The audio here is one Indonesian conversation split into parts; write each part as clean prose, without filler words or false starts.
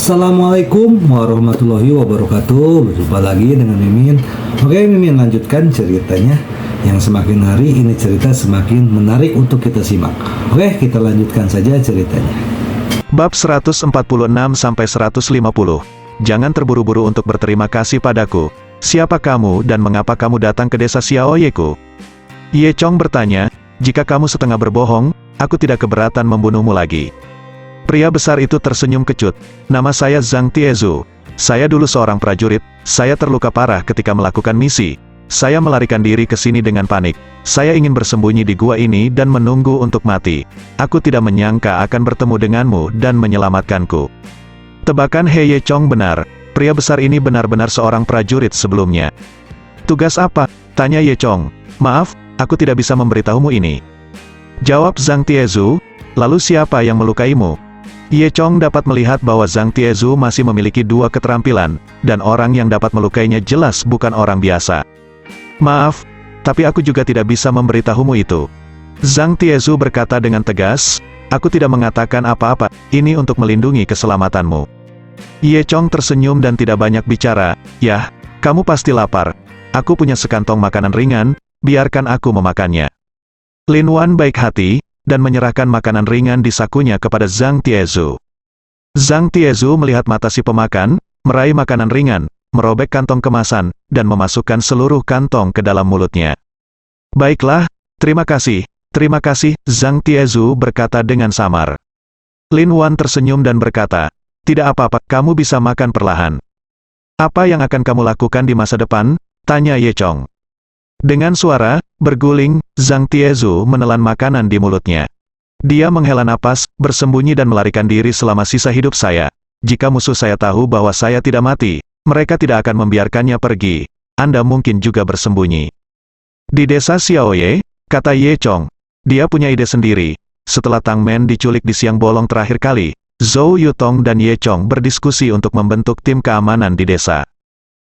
Assalamualaikum warahmatullahi wabarakatuh. Berjumpa lagi dengan Mimin. Oke, Mimin lanjutkan ceritanya. Yang semakin hari ini cerita semakin menarik untuk kita simak. Oke, kita lanjutkan saja ceritanya. Bab 146-150. Jangan terburu-buru untuk berterima kasih padaku. Siapa kamu dan mengapa kamu datang ke desa Xiaoyeku? Ye Chong bertanya, jika kamu setengah berbohong, aku tidak keberatan membunuhmu lagi. Pria besar itu tersenyum kecut. Nama saya Zhang Tiezu. Saya dulu seorang prajurit. Saya terluka parah ketika melakukan misi. Saya melarikan diri ke sini dengan panik. Saya ingin bersembunyi di gua ini dan menunggu untuk mati. Aku tidak menyangka akan bertemu denganmu dan menyelamatkanku. Tebakan He Ye Chong benar. Pria besar ini benar-benar seorang prajurit sebelumnya. Tugas apa? Tanya Ye Chong. Maaf, aku tidak bisa memberitahumu ini. Jawab Zhang Tiezu. Lalu siapa yang melukaimu? Ye Chong dapat melihat bahwa Zhang Tiezu masih memiliki dua keterampilan, dan orang yang dapat melukainya jelas bukan orang biasa. Maaf, tapi aku juga tidak bisa memberitahumu itu. Zhang Tiezu berkata dengan tegas, aku tidak mengatakan apa-apa, ini untuk melindungi keselamatanmu. Ye Chong tersenyum dan tidak banyak bicara, yah, kamu pasti lapar. Aku punya sekantong makanan ringan, biarkan aku memakannya. Lin Wan baik hati, dan menyerahkan makanan ringan di sakunya kepada Zhang Tiezu. Zhang Tiezu melihat mata si pemakan, meraih makanan ringan, merobek kantong kemasan, dan memasukkan seluruh kantong ke dalam mulutnya. Baiklah, terima kasih, Zhang Tiezu berkata dengan samar. Lin Wan tersenyum dan berkata, tidak apa-apa, kamu bisa makan perlahan. Apa yang akan kamu lakukan di masa depan? Tanya Ye Chong. Dengan suara berguling, Zhang Tiezu menelan makanan di mulutnya. Dia menghela napas, bersembunyi dan melarikan diri selama sisa hidup saya. Jika musuh saya tahu bahwa saya tidak mati, mereka tidak akan membiarkannya pergi. Anda mungkin juga bersembunyi. Di desa Xiaoye, kata Ye Chong, dia punya ide sendiri. Setelah Tang Men diculik di siang bolong terakhir kali, Zhou Yutong dan Ye Chong berdiskusi untuk membentuk tim keamanan di desa.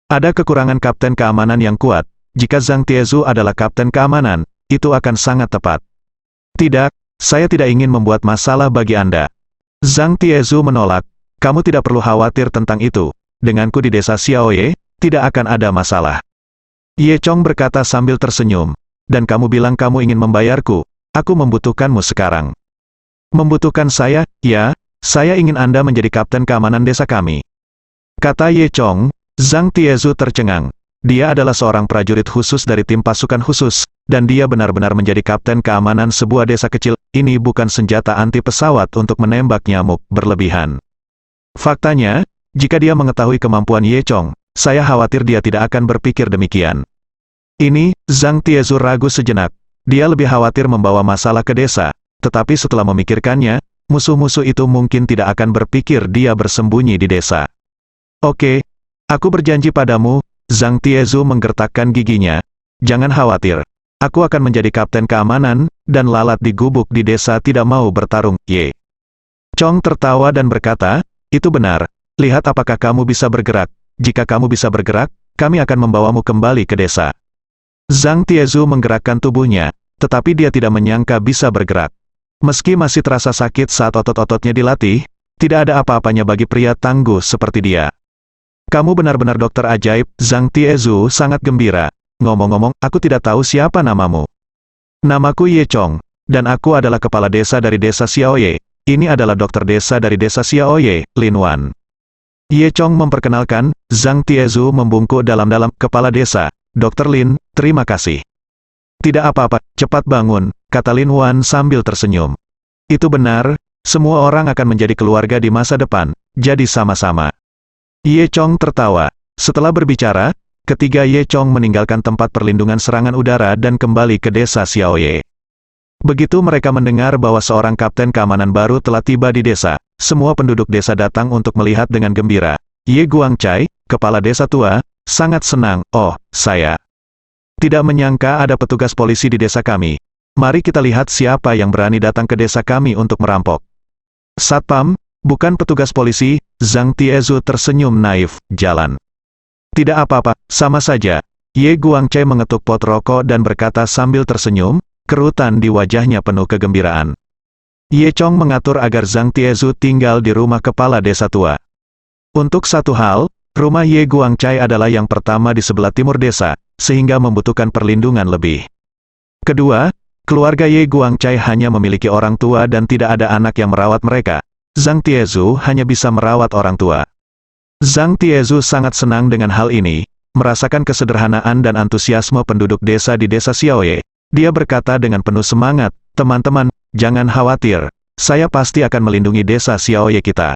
Ada kekurangan kapten keamanan yang kuat. Jika Zhang Tiezu adalah kapten keamanan, itu akan sangat tepat. Tidak, saya tidak ingin membuat masalah bagi Anda. Zhang Tiezu menolak, kamu tidak perlu khawatir tentang itu. Denganku di desa Xiaoye, tidak akan ada masalah. Ye Chong berkata sambil tersenyum, dan kamu bilang kamu ingin membayarku, aku membutuhkanmu sekarang. Membutuhkan saya? Ya, saya ingin Anda menjadi kapten keamanan desa kami. Kata Ye Chong. Zhang Tiezu tercengang. Dia adalah seorang prajurit khusus dari tim pasukan khusus, dan dia benar-benar menjadi kapten keamanan sebuah desa kecil. Ini bukan senjata anti pesawat untuk menembak nyamuk berlebihan. Faktanya, jika dia mengetahui kemampuan Ye Chong, saya khawatir dia tidak akan berpikir demikian. Ini, Zhang Tiezu ragu sejenak. Dia lebih khawatir membawa masalah ke desa, tetapi setelah memikirkannya, musuh-musuh itu mungkin tidak akan berpikir dia bersembunyi di desa. Oke, aku berjanji padamu, Zhang Tiezu menggertakkan giginya. Jangan khawatir. Aku akan menjadi kapten keamanan, dan lalat di gubuk di desa tidak mau bertarung. Ye Chong tertawa dan berkata, itu benar. Lihat apakah kamu bisa bergerak. Jika kamu bisa bergerak, kami akan membawamu kembali ke desa. Zhang Tiezu menggerakkan tubuhnya, tetapi dia tidak menyangka bisa bergerak. Meski masih terasa sakit saat otot-ototnya dilatih, tidak ada apa-apanya bagi pria tangguh seperti dia. Kamu benar-benar dokter ajaib, Zhang Tiezu sangat gembira. Ngomong-ngomong, aku tidak tahu siapa namamu. Namaku Ye Chong, dan aku adalah kepala desa dari desa Xiaoye. Ini adalah dokter desa dari desa Xiaoye, Lin Wan. Ye Chong memperkenalkan, Zhang Tiezu membungkuk dalam-dalam, kepala desa, Dr. Lin, terima kasih. Tidak apa-apa, cepat bangun, kata Lin Wan sambil tersenyum. Itu benar, semua orang akan menjadi keluarga di masa depan, jadi sama-sama. Ye Chong tertawa. Setelah berbicara, ketiga Ye Chong meninggalkan tempat perlindungan serangan udara dan kembali ke desa Xiaoye. Begitu mereka mendengar bahwa seorang kapten keamanan baru telah tiba di desa, semua penduduk desa datang untuk melihat dengan gembira. Ye Guangcai, kepala desa tua, sangat senang. Oh, saya tidak menyangka ada petugas polisi di desa kami. Mari kita lihat siapa yang berani datang ke desa kami untuk merampok. Satpam, bukan petugas polisi. Zhang Tiezu tersenyum naif, jalan. Tidak apa-apa, sama saja. Ye Guangcai mengetuk pot rokok dan berkata sambil tersenyum, kerutan di wajahnya penuh kegembiraan. Ye Chong mengatur agar Zhang Tiezu tinggal di rumah kepala desa tua. Untuk satu hal, rumah Ye Guangcai adalah yang pertama di sebelah timur desa, sehingga membutuhkan perlindungan lebih. Kedua, keluarga Ye Guangcai hanya memiliki orang tua dan tidak ada anak yang merawat mereka. Zhang Tiezu hanya bisa merawat orang tua. Zhang Tiezu sangat senang dengan hal ini, merasakan kesederhanaan dan antusiasme penduduk desa di desa Xiaoye. Dia berkata dengan penuh semangat, "Teman-teman, jangan khawatir, saya pasti akan melindungi desa Xiaoye kita."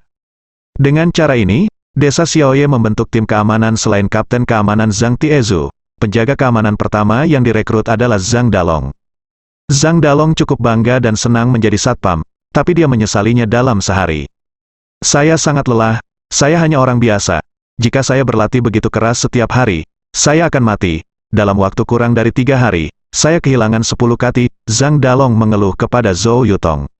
Dengan cara ini, desa Xiaoye membentuk tim keamanan selain Kapten Keamanan Zhang Tiezu. Penjaga keamanan pertama yang direkrut adalah Zhang Dalong. Zhang Dalong cukup bangga dan senang menjadi satpam, tapi dia menyesalinya dalam sehari. "Saya sangat lelah, saya hanya orang biasa. Jika saya berlatih begitu keras setiap hari, saya akan mati. Dalam waktu kurang dari 3 hari, saya kehilangan 10 kaki." Zhang Dalong mengeluh kepada Zhou Yutong.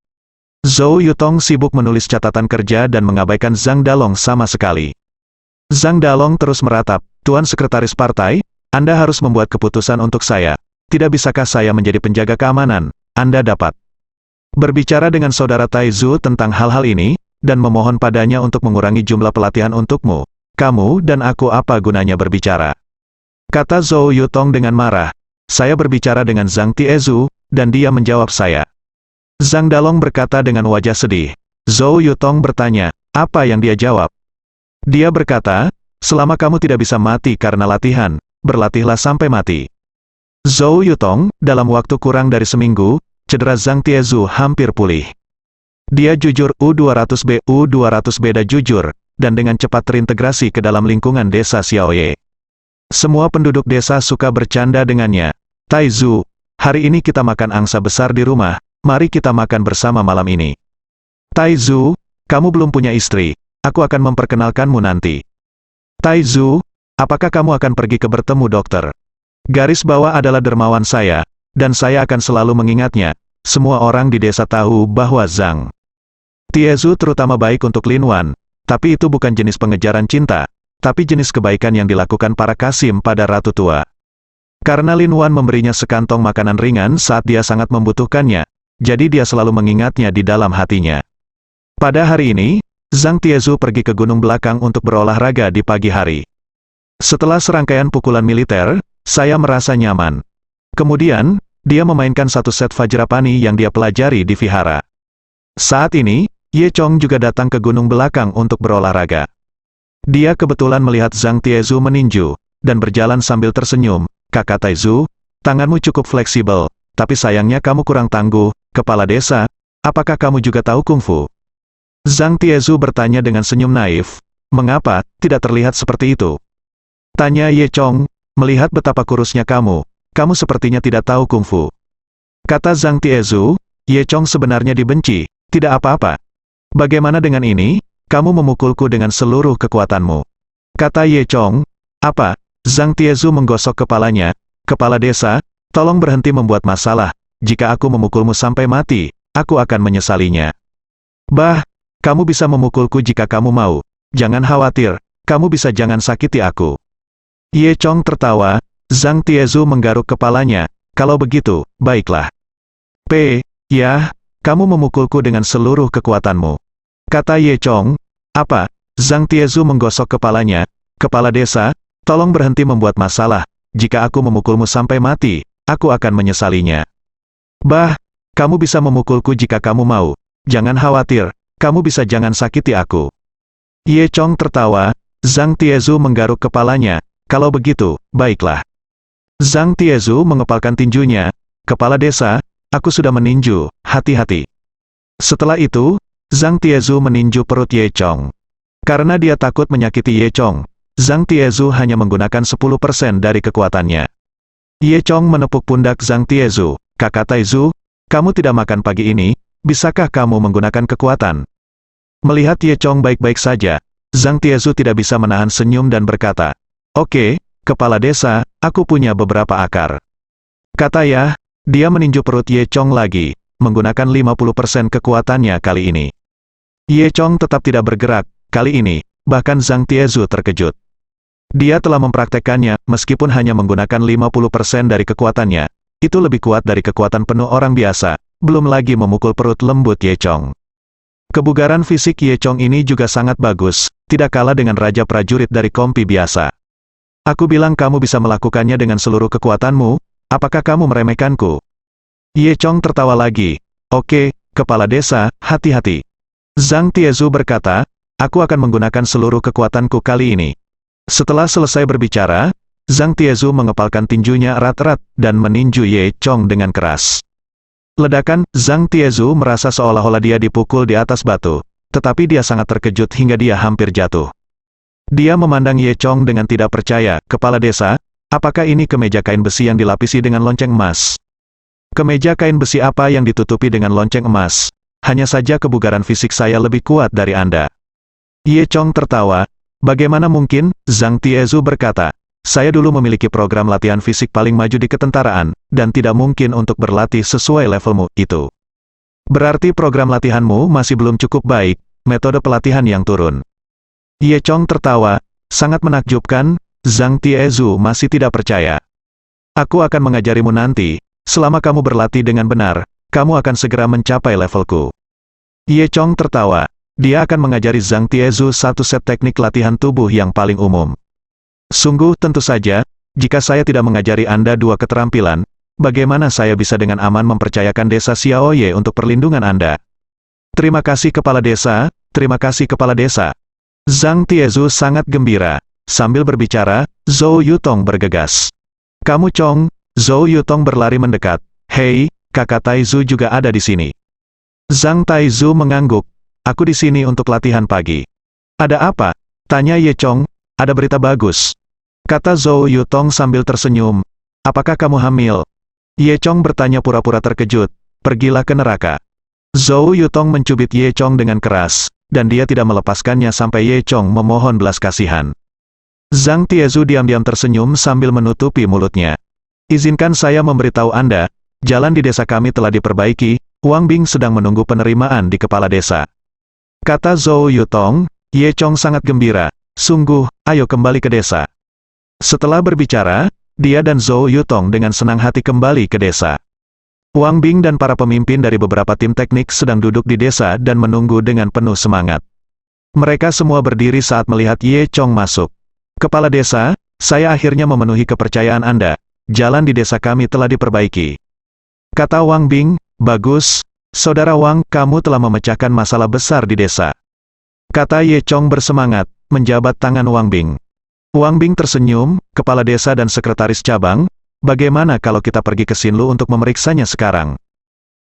Zhou Yutong sibuk menulis catatan kerja dan mengabaikan Zhang Dalong sama sekali. Zhang Dalong terus meratap, "Tuan Sekretaris Partai, Anda harus membuat keputusan untuk saya. Tidak bisakah saya menjadi penjaga keamanan? Anda dapat berbicara dengan saudara Taizu tentang hal-hal ini, dan memohon padanya untuk mengurangi jumlah pelatihan untukmu. Kamu dan aku apa gunanya berbicara?" Kata Zhou Yutong dengan marah. "Saya berbicara dengan Zhang Tiezu, dan dia menjawab saya." Zhang Dalong berkata dengan wajah sedih. Zhou Yutong bertanya, "Apa yang dia jawab?" Dia berkata, "Selama kamu tidak bisa mati karena latihan, berlatihlah sampai mati." Zhou Yutong, dalam waktu kurang dari seminggu, cedera Zhang Tiezu hampir pulih. Dia jujur U200B jujur, dan dengan cepat terintegrasi ke dalam lingkungan desa Xiaoye. Semua penduduk desa suka bercanda dengannya. "Taizu, hari ini kita makan angsa besar di rumah, mari kita makan bersama malam ini." "Taizu, kamu belum punya istri, aku akan memperkenalkanmu nanti." "Taizu, apakah kamu akan pergi ke bertemu dokter?" Garis bawah adalah dermawan saya, dan saya akan selalu mengingatnya. Semua orang di desa tahu bahwa Zhang Tiezu terutama baik untuk Lin Wan, tapi itu bukan jenis pengejaran cinta, tapi jenis kebaikan yang dilakukan para Kasim pada Ratu Tua. Karena Lin Wan memberinya sekantong makanan ringan saat dia sangat membutuhkannya, jadi dia selalu mengingatnya di dalam hatinya. Pada hari ini, Zhang Tiezu pergi ke gunung belakang untuk berolahraga di pagi hari. Setelah serangkaian pukulan militer, saya merasa nyaman. Kemudian, dia memainkan satu set Vajrapani yang dia pelajari di vihara. Saat ini, Ye Chong juga datang ke gunung belakang untuk berolahraga. Dia kebetulan melihat Zhang Tiezu meninju, dan berjalan sambil tersenyum. "Kakak Taizu, tanganmu cukup fleksibel, tapi sayangnya kamu kurang tangguh, kepala desa, apakah kamu juga tahu kungfu?" Zhang Tiezu bertanya dengan senyum naif. "Mengapa, tidak terlihat seperti itu?" Tanya Ye Chong, "Melihat betapa kurusnya kamu sepertinya tidak tahu kungfu." Kata Zhang Tiezu, "Ye Chong sebenarnya dibenci, tidak apa-apa. Bagaimana dengan ini? Kamu memukulku dengan seluruh kekuatanmu." Kata Ye Chong, "Apa?" Zhang Tiezu menggosok kepalanya. "Kepala desa, tolong berhenti membuat masalah. Jika aku memukulmu sampai mati, aku akan menyesalinya." "Bah, kamu bisa memukulku jika kamu mau. Jangan khawatir, kamu bisa jangan sakiti aku." Ye Chong tertawa. Zhang Tiezu menggaruk kepalanya. "Kalau begitu, baiklah. Ya, kamu memukulku dengan seluruh kekuatanmu." Kata Ye Chong. "Apa?" Zhang Tiezu menggosok kepalanya. "Kepala desa, tolong berhenti membuat masalah. Jika aku memukulmu sampai mati, aku akan menyesalinya." "Bah, kamu bisa memukulku jika kamu mau. Jangan khawatir, kamu bisa jangan sakiti aku." Ye Chong tertawa. Zhang Tiezu menggaruk kepalanya. "Kalau begitu, baiklah." Zhang Tiezu mengepalkan tinjunya. "Kepala desa, aku sudah meninju, hati-hati." Setelah itu, Zhang Tiezu meninju perut Ye Chong. Karena dia takut menyakiti Ye Chong, Zhang Tiezu hanya menggunakan 10% dari kekuatannya. Ye Chong menepuk pundak Zhang Tiezu. "Kakak Taizu, kamu tidak makan pagi ini, bisakah kamu menggunakan kekuatan?" Melihat Ye Chong baik-baik saja, Zhang Tiezu tidak bisa menahan senyum dan berkata, "Oke, kepala desa, aku punya beberapa akar." Kata ya, dia meninju perut Ye Chong lagi, menggunakan 50% kekuatannya kali ini. Ye Chong tetap tidak bergerak, kali ini, bahkan Zhang Tiezu terkejut. Dia telah mempraktekkannya, meskipun hanya menggunakan 50% dari kekuatannya. Itu lebih kuat dari kekuatan penuh orang biasa, belum lagi memukul perut lembut Ye Chong. Kebugaran fisik Ye Chong ini juga sangat bagus, tidak kalah dengan raja prajurit dari kompi biasa. Aku bilang kamu bisa melakukannya dengan seluruh kekuatanmu, apakah kamu meremehkanku? Ye Chong tertawa lagi. Oke, kepala desa, hati-hati. Zhang Tiezu berkata, aku akan menggunakan seluruh kekuatanku kali ini. Setelah selesai berbicara, Zhang Tiezu mengepalkan tinjunya erat-erat dan meninju Ye Chong dengan keras. Ledakan, Zhang Tiezu merasa seolah-olah dia dipukul di atas batu, tetapi dia sangat terkejut hingga dia hampir jatuh. Dia memandang Ye Chong dengan tidak percaya, kepala desa, apakah ini kemeja kain besi yang dilapisi dengan lonceng emas? Kemeja kain besi apa yang ditutupi dengan lonceng emas? Hanya saja kebugaran fisik saya lebih kuat dari Anda. Ye Chong tertawa. Bagaimana mungkin? Zhang Tiezu berkata, saya dulu memiliki program latihan fisik paling maju di ketentaraan, dan tidak mungkin untuk berlatih sesuai levelmu itu. Berarti program latihanmu masih belum cukup baik, metode pelatihan yang turun. Ye Chong tertawa, sangat menakjubkan, Zhang Tiezu masih tidak percaya. Aku akan mengajarimu nanti, selama kamu berlatih dengan benar, kamu akan segera mencapai levelku. Ye Chong tertawa. Dia akan mengajari Zhang Tiezu satu set teknik latihan tubuh yang paling umum. Sungguh tentu saja, jika saya tidak mengajari Anda dua keterampilan, bagaimana saya bisa dengan aman mempercayakan desa Xiaoye untuk perlindungan Anda? Terima kasih kepala desa, terima kasih kepala desa. Zhang Tiezu sangat gembira. Sambil berbicara, Zhou Yutong bergegas. Kamu Chong, Zhou Yutong berlari mendekat. Hei, kakak Taizu juga ada di sini. Zhang Taizu mengangguk. Aku di sini untuk latihan pagi. Ada apa? Tanya Ye Chong. Ada berita bagus. Kata Zhou Yutong sambil tersenyum. Apakah kamu hamil? Ye Chong bertanya pura-pura terkejut. Pergilah ke neraka. Zhou Yutong mencubit Ye Chong dengan keras, dan dia tidak melepaskannya sampai Ye Chong memohon belas kasihan. Zhang Tiezu diam-diam tersenyum sambil menutupi mulutnya. Izinkan saya memberitahu Anda, jalan di desa kami telah diperbaiki. Wang Bing sedang menunggu penerimaan di kepala desa. Kata Zhou Yutong, Ye Chong sangat gembira. Sungguh, ayo kembali ke desa. Setelah berbicara, dia dan Zhou Yutong dengan senang hati kembali ke desa. Wang Bing dan para pemimpin dari beberapa tim teknik sedang duduk di desa dan menunggu dengan penuh semangat. Mereka semua berdiri saat melihat Ye Chong masuk. Kepala desa, saya akhirnya memenuhi kepercayaan Anda. Jalan di desa kami telah diperbaiki. Kata Wang Bing, bagus, Saudara Wang, kamu telah memecahkan masalah besar di desa. Kata Ye Chong bersemangat, menjabat tangan Wang Bing. Wang Bing tersenyum, kepala desa dan sekretaris cabang, bagaimana kalau kita pergi ke Xinlu untuk memeriksanya sekarang?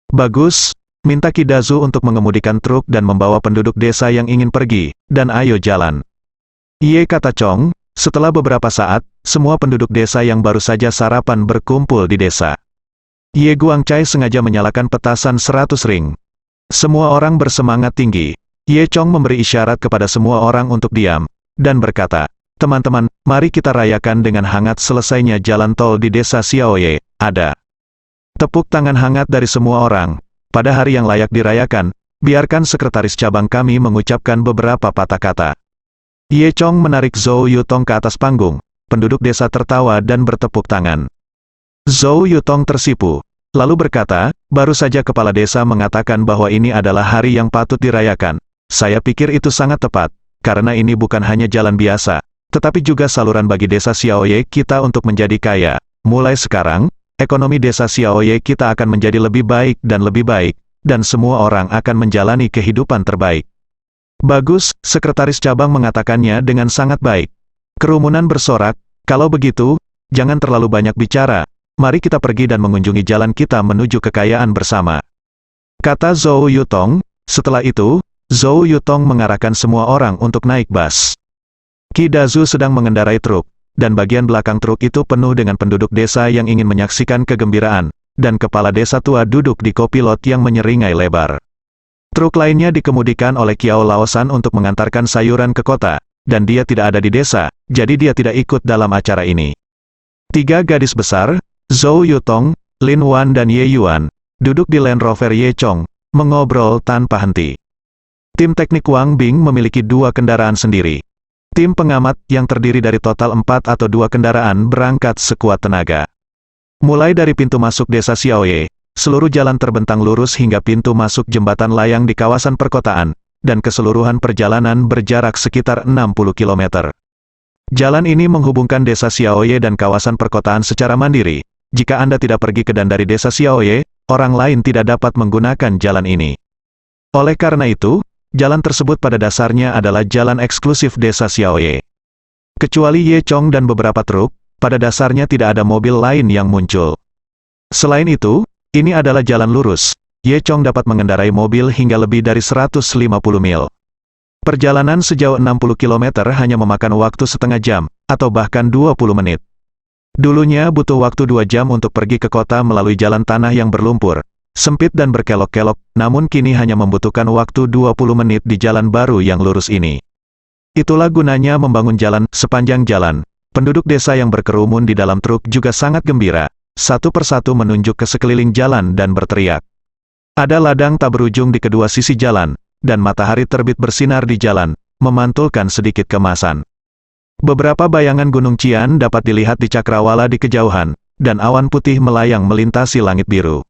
Bagus, minta Kidazu untuk mengemudikan truk dan membawa penduduk desa yang ingin pergi, dan ayo jalan. Ye kata Chong, setelah beberapa saat, semua penduduk desa yang baru saja sarapan berkumpul di desa. Ye Guangcai sengaja menyalakan petasan 100 ring. Semua orang bersemangat tinggi. Ye Chong memberi isyarat kepada semua orang untuk diam, dan berkata, teman-teman, mari kita rayakan dengan hangat selesainya jalan tol di desa Xiaoye. Ada tepuk tangan hangat dari semua orang. Pada hari yang layak dirayakan, biarkan sekretaris cabang kami mengucapkan beberapa patah kata. Ye Chong menarik Zhou Yutong ke atas panggung. Penduduk desa tertawa dan bertepuk tangan. Zhou Yutong tersipu, lalu berkata, baru saja kepala desa mengatakan bahwa ini adalah hari yang patut dirayakan. Saya pikir itu sangat tepat, karena ini bukan hanya jalan biasa, tetapi juga saluran bagi desa Xiaoye kita untuk menjadi kaya. Mulai sekarang, ekonomi desa Xiaoye kita akan menjadi lebih baik, dan semua orang akan menjalani kehidupan terbaik. Bagus, sekretaris cabang mengatakannya dengan sangat baik. Kerumunan bersorak, kalau begitu, jangan terlalu banyak bicara. Mari kita pergi dan mengunjungi jalan kita menuju kekayaan bersama. Kata Zhou Yutong. Setelah itu, Zhou Yutong mengarahkan semua orang untuk naik bus. Kidazu sedang mengendarai truk, dan bagian belakang truk itu penuh dengan penduduk desa yang ingin menyaksikan kegembiraan, dan kepala desa tua duduk di kopilot yang menyeringai lebar. Truk lainnya dikemudikan oleh Kiao Laosan untuk mengantarkan sayuran ke kota, dan dia tidak ada di desa, jadi dia tidak ikut dalam acara ini. 3 gadis besar, Zhou Yutong, Lin Wan dan Ye Yuan, duduk di Land Rover Ye Chong, mengobrol tanpa henti. Tim teknik Wang Bing memiliki 2 kendaraan sendiri. Tim pengamat, yang terdiri dari total 4 atau 2 kendaraan berangkat sekuat tenaga. Mulai dari pintu masuk desa Xiaoye, seluruh jalan terbentang lurus hingga pintu masuk jembatan layang di kawasan perkotaan, dan keseluruhan perjalanan berjarak sekitar 60 km. Jalan ini menghubungkan desa Xiaoye dan kawasan perkotaan secara mandiri. Jika Anda tidak pergi ke dan dari desa Xiaoye, orang lain tidak dapat menggunakan jalan ini. Oleh karena itu, jalan tersebut pada dasarnya adalah jalan eksklusif desa Xiaoye. Kecuali Ye Chong dan beberapa truk, pada dasarnya tidak ada mobil lain yang muncul. Selain itu, ini adalah jalan lurus. Ye Chong dapat mengendarai mobil hingga lebih dari 150 mil. Perjalanan sejauh 60 km hanya memakan waktu setengah jam, atau bahkan 20 menit. Dulunya butuh waktu 2 jam untuk pergi ke kota melalui jalan tanah yang berlumpur, sempit dan berkelok-kelok, namun kini hanya membutuhkan waktu 20 menit di jalan baru yang lurus ini. Itulah gunanya membangun jalan sepanjang jalan. Penduduk desa yang berkerumun di dalam truk juga sangat gembira, satu persatu menunjuk ke sekeliling jalan dan berteriak. Ada ladang tak berujung di kedua sisi jalan, dan matahari terbit bersinar di jalan, memantulkan sedikit kemasan. Beberapa bayangan Gunung Qian dapat dilihat di cakrawala di kejauhan, dan awan putih melayang melintasi langit biru.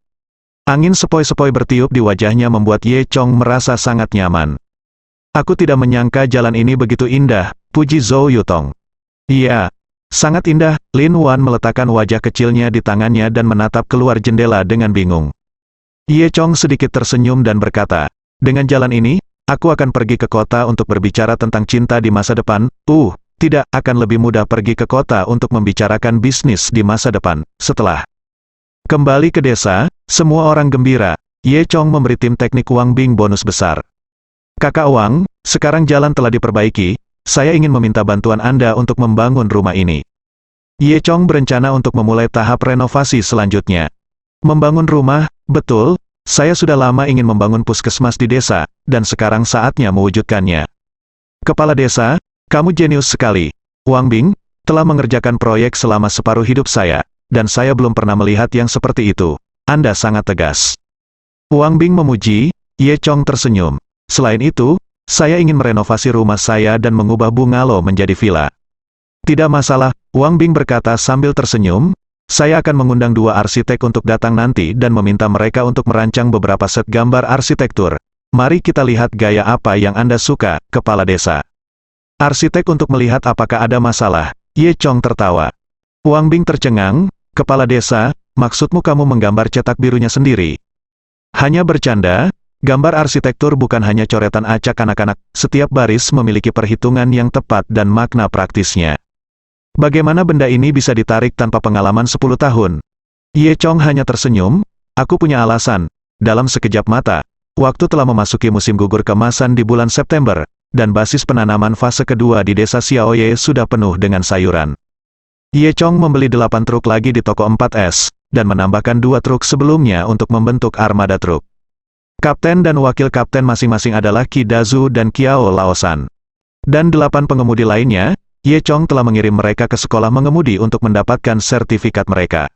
Angin sepoi-sepoi bertiup di wajahnya membuat Ye Chong merasa sangat nyaman. Aku tidak menyangka jalan ini begitu indah, puji Zhou Yutong. Iya, sangat indah. Lin Wan meletakkan wajah kecilnya di tangannya dan menatap keluar jendela dengan bingung. Ye Chong sedikit tersenyum dan berkata, dengan jalan ini, aku akan pergi ke kota untuk berbicara tentang cinta di masa depan. Tidak akan lebih mudah pergi ke kota untuk membicarakan bisnis di masa depan. Setelah kembali ke desa, semua orang gembira. Ye Chong memberi tim teknik Wang Bing bonus besar. Kakak Wang, sekarang jalan telah diperbaiki, saya ingin meminta bantuan Anda untuk membangun rumah ini. Ye Chong berencana untuk memulai tahap renovasi selanjutnya. Membangun rumah, betul, saya sudah lama ingin membangun puskesmas di desa, dan sekarang saatnya mewujudkannya. Kepala desa, kamu jenius sekali. Wang Bing telah mengerjakan proyek selama separuh hidup saya, dan saya belum pernah melihat yang seperti itu. Anda sangat tegas. Wang Bing memuji. Ye Chong tersenyum. Selain itu, saya ingin merenovasi rumah saya dan mengubah bungalow menjadi villa. Tidak masalah, Wang Bing berkata sambil tersenyum. Saya akan mengundang 2 arsitek untuk datang nanti dan meminta mereka untuk merancang beberapa set gambar arsitektur. Mari kita lihat gaya apa yang Anda suka, kepala desa. Arsitek untuk melihat apakah ada masalah. Ye Chong tertawa. Wang Bing tercengang. Kepala desa, maksudmu kamu menggambar cetak birunya sendiri? Hanya bercanda, gambar arsitektur bukan hanya coretan acak anak-anak, setiap baris memiliki perhitungan yang tepat dan makna praktisnya. Bagaimana benda ini bisa ditarik tanpa pengalaman 10 tahun? Ye Chong hanya tersenyum. Aku punya alasan. Dalam sekejap mata, waktu telah memasuki musim gugur kemasan di bulan September, dan basis penanaman fase kedua di desa Xiaoye sudah penuh dengan sayuran. Ye Chong membeli 8 truk lagi di toko 4S, dan menambahkan 2 truk sebelumnya untuk membentuk armada truk. Kapten dan wakil kapten masing-masing adalah Qi Dazu dan Qiao Laosan. Dan 8 pengemudi lainnya, Ye Chong telah mengirim mereka ke sekolah mengemudi untuk mendapatkan sertifikat mereka.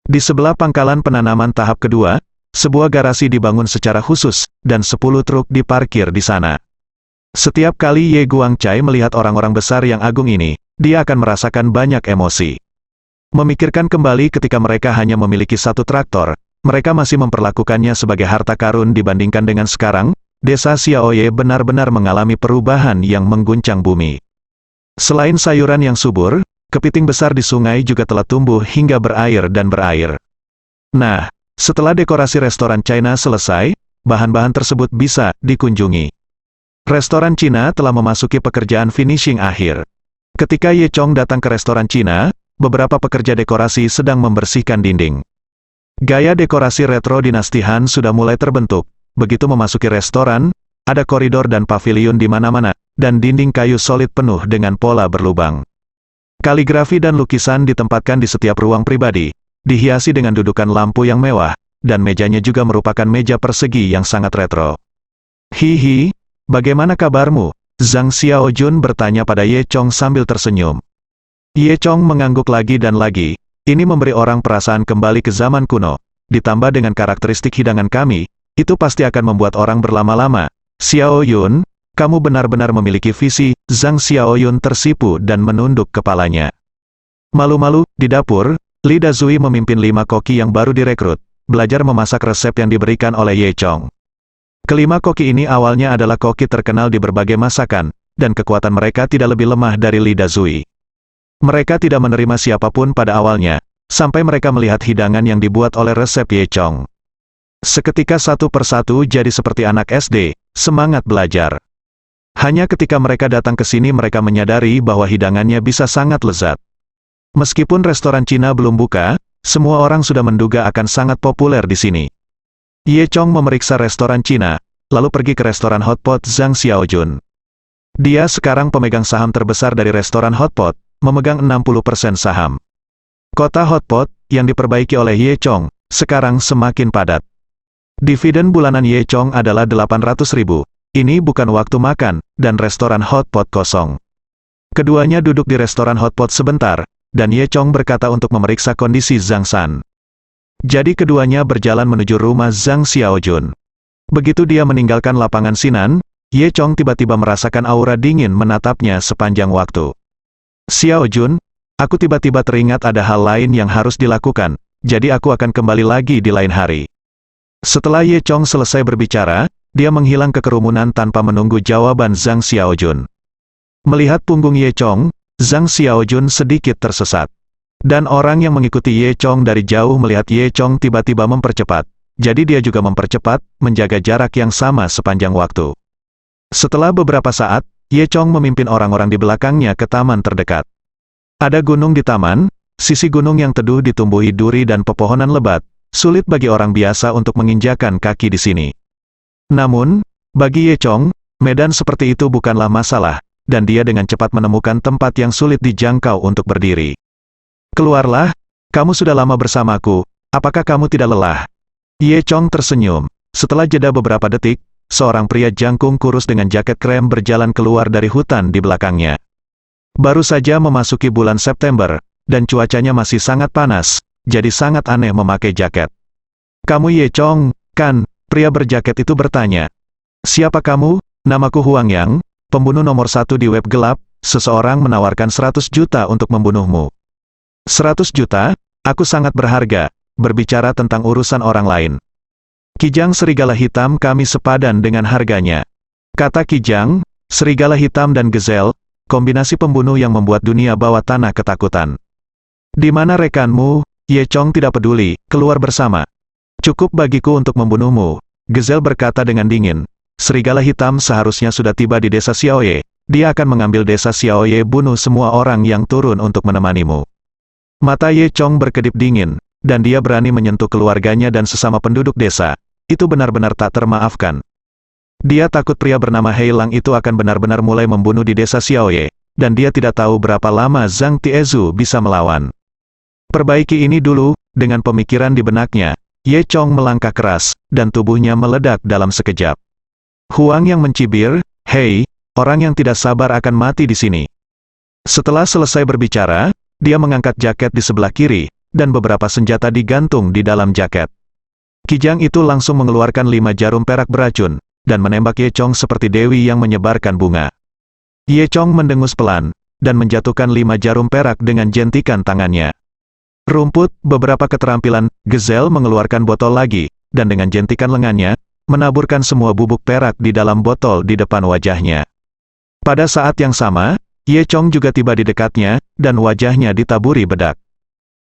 Di sebelah pangkalan penanaman tahap kedua, sebuah garasi dibangun secara khusus, dan 10 truk diparkir di sana. Setiap kali Ye Guangcai melihat orang-orang besar yang agung ini, dia akan merasakan banyak emosi. Memikirkan kembali ketika mereka hanya memiliki 1 traktor, mereka masih memperlakukannya sebagai harta karun dibandingkan dengan sekarang, desa Xiaoye benar-benar mengalami perubahan yang mengguncang bumi. Selain sayuran yang subur, kepiting besar di sungai juga telah tumbuh hingga berair dan berair. Nah, setelah dekorasi restoran China selesai, bahan-bahan tersebut bisa dikunjungi. Restoran Cina telah memasuki pekerjaan finishing akhir. Ketika Ye Chong datang ke restoran Cina, beberapa pekerja dekorasi sedang membersihkan dinding. Gaya dekorasi retro dinasti Han sudah mulai terbentuk. Begitu memasuki restoran, ada koridor dan pavilion di mana-mana, dan dinding kayu solid penuh dengan pola berlubang. Kaligrafi dan lukisan ditempatkan di setiap ruang pribadi, dihiasi dengan dudukan lampu yang mewah, dan mejanya juga merupakan meja persegi yang sangat retro. Hihi, bagaimana kabarmu? Zhang Xiaojun bertanya pada Ye Chong sambil tersenyum. Ye Chong mengangguk lagi dan lagi. Ini memberi orang perasaan kembali ke zaman kuno. Ditambah dengan karakteristik hidangan kami, itu pasti akan membuat orang berlama-lama. Xiaoyun, kamu benar-benar memiliki visi. Zhang Xiaoyun tersipu dan menunduk kepalanya. Malu-malu, di dapur, Li Dazui memimpin 5 koki yang baru direkrut, belajar memasak resep yang diberikan oleh Ye Chong. Kelima koki ini awalnya adalah koki terkenal di berbagai masakan, dan kekuatan mereka tidak lebih lemah dari lidah Zui. Mereka tidak menerima siapapun pada awalnya, sampai mereka melihat hidangan yang dibuat oleh resep Ye Chong. Seketika satu persatu jadi seperti anak SD, semangat belajar. Hanya ketika mereka datang ke sini mereka menyadari bahwa hidangannya bisa sangat lezat. Meskipun restoran Cina belum buka, semua orang sudah menduga akan sangat populer di sini. Ye Chong memeriksa restoran Cina, lalu pergi ke restoran hotpot Zhang Xiaojun. Dia sekarang pemegang saham terbesar dari restoran hotpot, memegang 60% saham. Kota hotpot, yang diperbaiki oleh Ye Chong, sekarang semakin padat. Dividen bulanan Ye Chong adalah 800.000. Ini bukan waktu makan, dan restoran hotpot kosong. Keduanya duduk di restoran hotpot sebentar, dan Ye Chong berkata untuk memeriksa kondisi Zhang San. Jadi keduanya berjalan menuju rumah Zhang Xiaojun. Begitu dia meninggalkan lapangan Sinan, Ye Chong tiba-tiba merasakan aura dingin menatapnya sepanjang waktu. Xiaojun, aku tiba-tiba teringat ada hal lain yang harus dilakukan, jadi aku akan kembali lagi di lain hari. Setelah Ye Chong selesai berbicara, dia menghilang ke kerumunan tanpa menunggu jawaban Zhang Xiaojun. Melihat punggung Ye Chong, Zhang Xiaojun sedikit tersesat. Dan orang yang mengikuti Ye Chong dari jauh melihat Ye Chong tiba-tiba mempercepat, jadi dia juga mempercepat, menjaga jarak yang sama sepanjang waktu. Setelah beberapa saat, Ye Chong memimpin orang-orang di belakangnya ke taman terdekat. Ada gunung di taman, sisi gunung yang teduh ditumbuhi duri dan pepohonan lebat, sulit bagi orang biasa untuk menginjakan kaki di sini. Namun, bagi Ye Chong, medan seperti itu bukanlah masalah, dan dia dengan cepat menemukan tempat yang sulit dijangkau untuk berdiri. Keluarlah, kamu sudah lama bersamaku, apakah kamu tidak lelah? Ye Chong tersenyum. Setelah jeda beberapa detik, seorang pria jangkung kurus dengan jaket krem berjalan keluar dari hutan di belakangnya. Baru saja memasuki bulan September, dan cuacanya masih sangat panas, jadi sangat aneh memakai jaket. Kamu Ye Chong, kan? Pria berjaket itu bertanya. Siapa kamu? Namaku Huang Yang, pembunuh nomor 1 di web gelap, seseorang menawarkan 100 juta untuk membunuhmu. 100 juta? Aku sangat berharga, berbicara tentang urusan orang lain. Kijang serigala hitam kami sepadan dengan harganya. Kata Kijang, serigala hitam dan Gazelle, kombinasi pembunuh yang membuat dunia bawah tanah ketakutan. Di mana rekanmu? Ye Chong tidak peduli, keluar bersama. Cukup bagiku untuk membunuhmu, Gazelle berkata dengan dingin. Serigala hitam seharusnya sudah tiba di desa Xiaoye, dia akan mengambil desa Xiaoye bunuh semua orang yang turun untuk menemanimu. Mata Ye Chong berkedip dingin, dan dia berani menyentuh keluarganya dan sesama penduduk desa. Itu benar-benar tak termaafkan. Dia takut pria bernama Hei Lang itu akan benar-benar mulai membunuh di desa Xiaoye, dan dia tidak tahu berapa lama Zhang Tiezu bisa melawan. Perbaiki ini dulu, dengan pemikiran di benaknya, Ye Chong melangkah keras, dan tubuhnya meledak dalam sekejap. Huang yang mencibir, hei, orang yang tidak sabar akan mati di sini. Setelah selesai berbicara, dia mengangkat jaket di sebelah kiri, dan beberapa senjata digantung di dalam jaket. Kijang itu langsung mengeluarkan 5 jarum perak beracun, dan menembak Ye Chong seperti dewi yang menyebarkan bunga. Ye Chong mendengus pelan, dan menjatuhkan 5 jarum perak dengan jentikan tangannya. Rumput, beberapa keterampilan, Gazelle mengeluarkan botol lagi, dan dengan jentikan lengannya, menaburkan semua bubuk perak di dalam botol di depan wajahnya. Pada saat yang sama, Ye Chong juga tiba di dekatnya, dan wajahnya ditaburi bedak.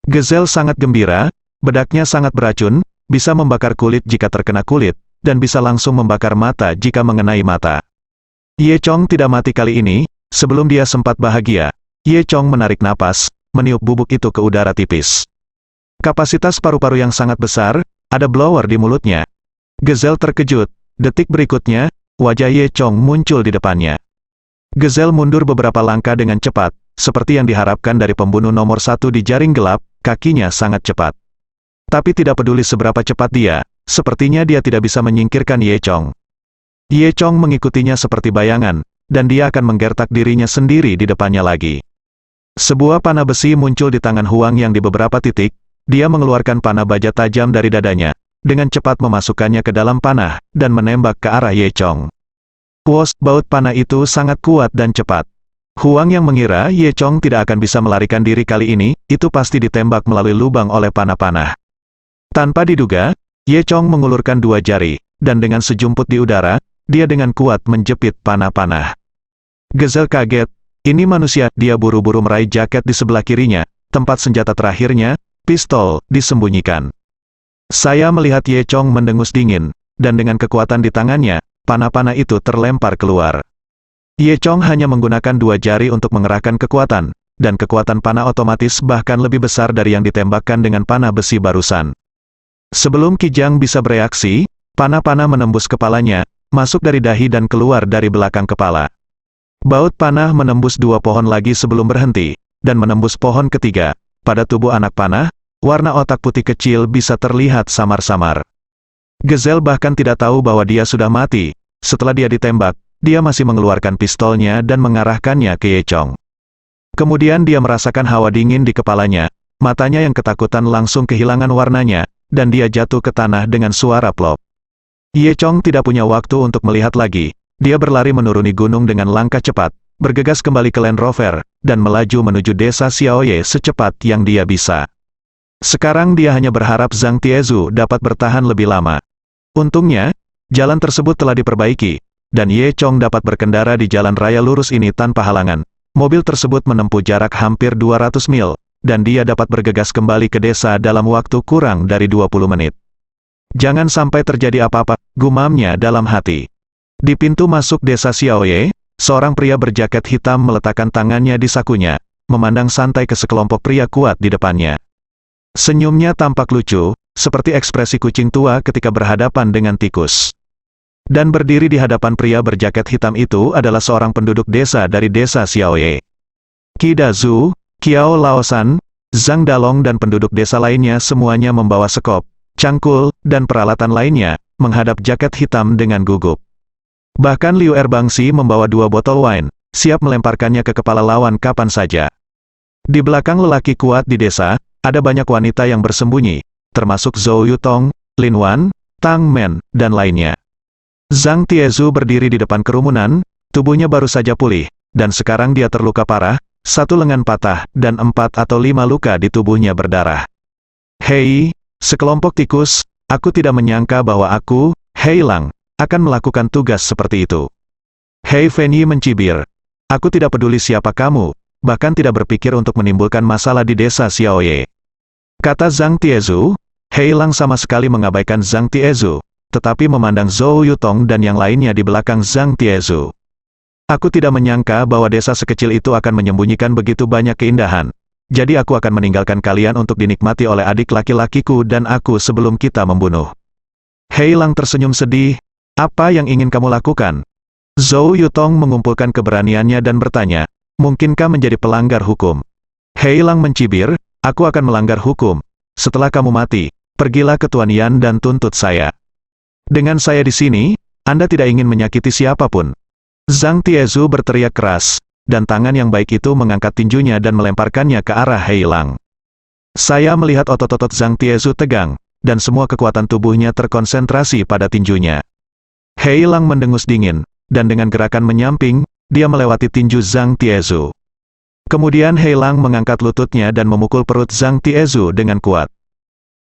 Gazelle sangat gembira, bedaknya sangat beracun, bisa membakar kulit jika terkena kulit, dan bisa langsung membakar mata jika mengenai mata. Ye Chong tidak mati kali ini, sebelum dia sempat bahagia. Ye Chong menarik napas, meniup bubuk itu ke udara tipis. Kapasitas paru-paru yang sangat besar, ada blower di mulutnya. Gazelle terkejut, detik berikutnya, wajah Ye Chong muncul di depannya. Gazelle mundur beberapa langkah dengan cepat, seperti yang diharapkan dari pembunuh nomor 1 di jaring gelap, kakinya sangat cepat. Tapi tidak peduli seberapa cepat dia, sepertinya dia tidak bisa menyingkirkan Ye Chong. Ye Chong mengikutinya seperti bayangan, dan dia akan menggertak dirinya sendiri di depannya lagi. Sebuah panah besi muncul di tangan Huang yang di beberapa titik, dia mengeluarkan panah baja tajam dari dadanya, dengan cepat memasukkannya ke dalam panah, dan menembak ke arah Ye Chong. Wos, baut panah itu sangat kuat dan cepat. Huang yang mengira Ye Chong tidak akan bisa melarikan diri kali ini, itu pasti ditembak melalui lubang oleh panah-panah. Tanpa diduga, Ye Chong mengulurkan 2 jari, dan dengan sejumput di udara, dia dengan kuat menjepit panah-panah. Gazelle kaget. Ini manusia. Dia buru-buru meraih jaket di sebelah kirinya, tempat senjata terakhirnya, pistol, disembunyikan. Saya melihat Ye Chong mendengus dingin, dan dengan kekuatan di tangannya, panah-panah itu terlempar keluar. Ye Chong hanya menggunakan 2 jari untuk mengerahkan kekuatan, dan kekuatan panah otomatis bahkan lebih besar dari yang ditembakkan dengan panah besi barusan. Sebelum Kijang bisa bereaksi, panah-panah menembus kepalanya, masuk dari dahi dan keluar dari belakang kepala. Baut panah menembus 2 pohon lagi sebelum berhenti, dan menembus pohon ketiga. Pada tubuh anak panah, warna otak putih kecil bisa terlihat samar-samar. Gazelle bahkan tidak tahu bahwa dia sudah mati. Setelah dia ditembak, dia masih mengeluarkan pistolnya dan mengarahkannya ke Ye Chong. Kemudian dia merasakan hawa dingin di kepalanya, matanya yang ketakutan langsung kehilangan warnanya, dan dia jatuh ke tanah dengan suara plop. Ye Chong tidak punya waktu untuk melihat lagi. Dia berlari menuruni gunung dengan langkah cepat, bergegas kembali ke Land Rover, dan melaju menuju desa Xiaoye secepat yang dia bisa. Sekarang dia hanya berharap Zhang Tiezu dapat bertahan lebih lama. Untungnya, jalan tersebut telah diperbaiki, dan Ye Chong dapat berkendara di jalan raya lurus ini tanpa halangan. Mobil tersebut menempuh jarak hampir 200 mil, dan dia dapat bergegas kembali ke desa dalam waktu kurang dari 20 menit. Jangan sampai terjadi apa-apa, gumamnya dalam hati. Di pintu masuk desa Xiaoye, seorang pria berjaket hitam meletakkan tangannya di sakunya, memandang santai ke sekelompok pria kuat di depannya. Senyumnya tampak lucu, seperti ekspresi kucing tua ketika berhadapan dengan tikus. Dan berdiri di hadapan pria berjaket hitam itu adalah seorang penduduk desa dari desa Xiaoye. Qi Dazu, Qiao Laosan, Zhang Dalong dan penduduk desa lainnya semuanya membawa sekop, cangkul, dan peralatan lainnya, menghadap jaket hitam dengan gugup. Bahkan Liu Erbangxi membawa 2 botol wine, siap melemparkannya ke kepala lawan kapan saja. Di belakang lelaki kuat di desa, ada banyak wanita yang bersembunyi, termasuk Zhou Yutong, Lin Wan, Tang Men, dan lainnya. Zhang Tiezu berdiri di depan kerumunan, tubuhnya baru saja pulih, dan sekarang dia terluka parah, 1 lengan patah, dan 4 atau 5 luka di tubuhnya berdarah. Hei, sekelompok tikus, aku tidak menyangka bahwa aku, Hei Lang, akan melakukan tugas seperti itu. Hei Fenyi mencibir. Aku tidak peduli siapa kamu, bahkan tidak berpikir untuk menimbulkan masalah di desa Xiaoye. Kata Zhang Tiezu. Hei Lang sama sekali mengabaikan Zhang Tiezu, tetapi memandang Zhou Yutong dan yang lainnya di belakang Zhang Tiezu. Aku tidak menyangka bahwa desa sekecil itu akan menyembunyikan begitu banyak keindahan. Jadi aku akan meninggalkan kalian untuk dinikmati oleh adik laki-lakiku dan aku sebelum kita membunuh. Hei Lang tersenyum sedih. Apa yang ingin kamu lakukan? Zhou Yutong mengumpulkan keberaniannya dan bertanya, mungkinkah menjadi pelanggar hukum? Hei Lang mencibir, aku akan melanggar hukum. Setelah kamu mati, pergilah ke Tuan Yan dan tuntut saya. Dengan saya di sini, Anda tidak ingin menyakiti siapapun. Zhang Tiezu berteriak keras, dan tangan yang baik itu mengangkat tinjunya dan melemparkannya ke arah Hei Lang. Saya melihat otot-otot Zhang Tiezu tegang, dan semua kekuatan tubuhnya terkonsentrasi pada tinjunya. Hei Lang mendengus dingin, dan dengan gerakan menyamping, dia melewati tinju Zhang Tiezu. Kemudian Hei Lang mengangkat lututnya dan memukul perut Zhang Tiezu dengan kuat.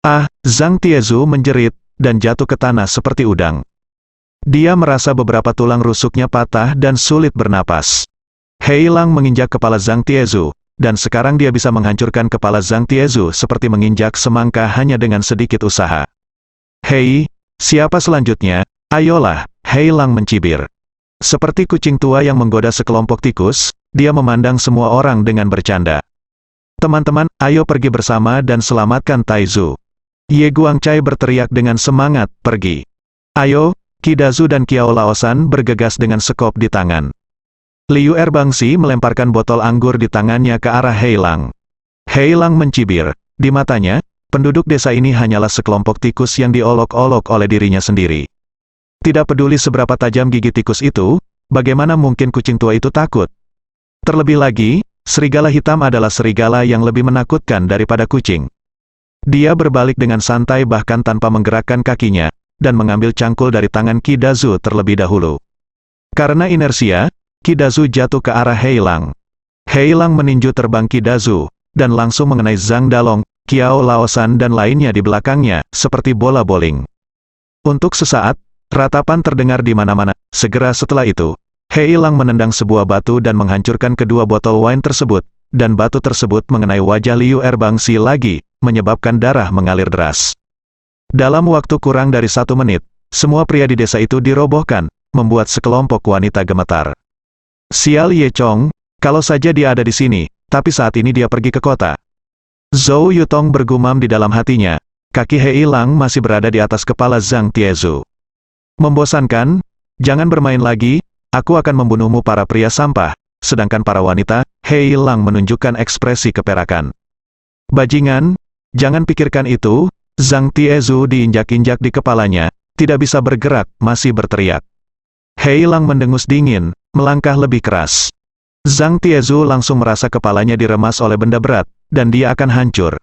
Ah, Zhang Tiezu menjerit, dan jatuh ke tanah seperti udang. Dia merasa beberapa tulang rusuknya patah dan sulit bernapas. Hei Lang menginjak kepala Zhang Tiezu, dan sekarang dia bisa menghancurkan kepala Zhang Tiezu seperti menginjak semangka hanya dengan sedikit usaha. Hei, siapa selanjutnya? Ayolah, Hei Lang mencibir. Seperti kucing tua yang menggoda sekelompok tikus, dia memandang semua orang dengan bercanda. Teman-teman, ayo pergi bersama dan selamatkan Taizu. Ye Guangcai berteriak dengan semangat, pergi. Ayo, Qi Dazu dan Qiao Laosan bergegas dengan sekop di tangan. Liu Erbangxi melemparkan botol anggur di tangannya ke arah Hei Lang. Hei Lang mencibir, di matanya, penduduk desa ini hanyalah sekelompok tikus yang diolok-olok oleh dirinya sendiri. Tidak peduli seberapa tajam gigi tikus itu, bagaimana mungkin kucing tua itu takut? Terlebih lagi, serigala hitam adalah serigala yang lebih menakutkan daripada kucing. Dia berbalik dengan santai bahkan tanpa menggerakkan kakinya, dan mengambil cangkul dari tangan Qi Dazu terlebih dahulu. Karena inersia, Qi Dazu jatuh ke arah Hei Lang. Hei Lang meninju terbang Qi Dazu, dan langsung mengenai Zhang Dalong, Qiao Laosan dan lainnya di belakangnya, seperti bola bowling. Untuk sesaat, Ratapan terdengar di mana-mana. Segera setelah itu, Hei Lang menendang sebuah batu dan menghancurkan kedua botol wine tersebut, dan batu tersebut mengenai wajah Liu Erbangsi lagi, menyebabkan darah mengalir deras. Dalam waktu kurang dari 1 menit, semua pria di desa itu dirobohkan, membuat sekelompok wanita gemetar. Sial Ye Chong, kalau saja dia ada di sini, tapi saat ini dia pergi ke kota. Zhou Yutong bergumam di dalam hatinya, kaki Hei Lang masih berada di atas kepala Zhang Tiezu. Membosankan? Jangan bermain lagi, aku akan membunuhmu para pria sampah. Sedangkan para wanita, Hei Lang menunjukkan ekspresi keperakan. Bajingan, jangan pikirkan itu. Zhang Tiezu diinjak-injak di kepalanya, tidak bisa bergerak, masih berteriak. Hei Lang mendengus dingin, melangkah lebih keras. Zhang Tiezu langsung merasa kepalanya diremas oleh benda berat, dan dia akan hancur.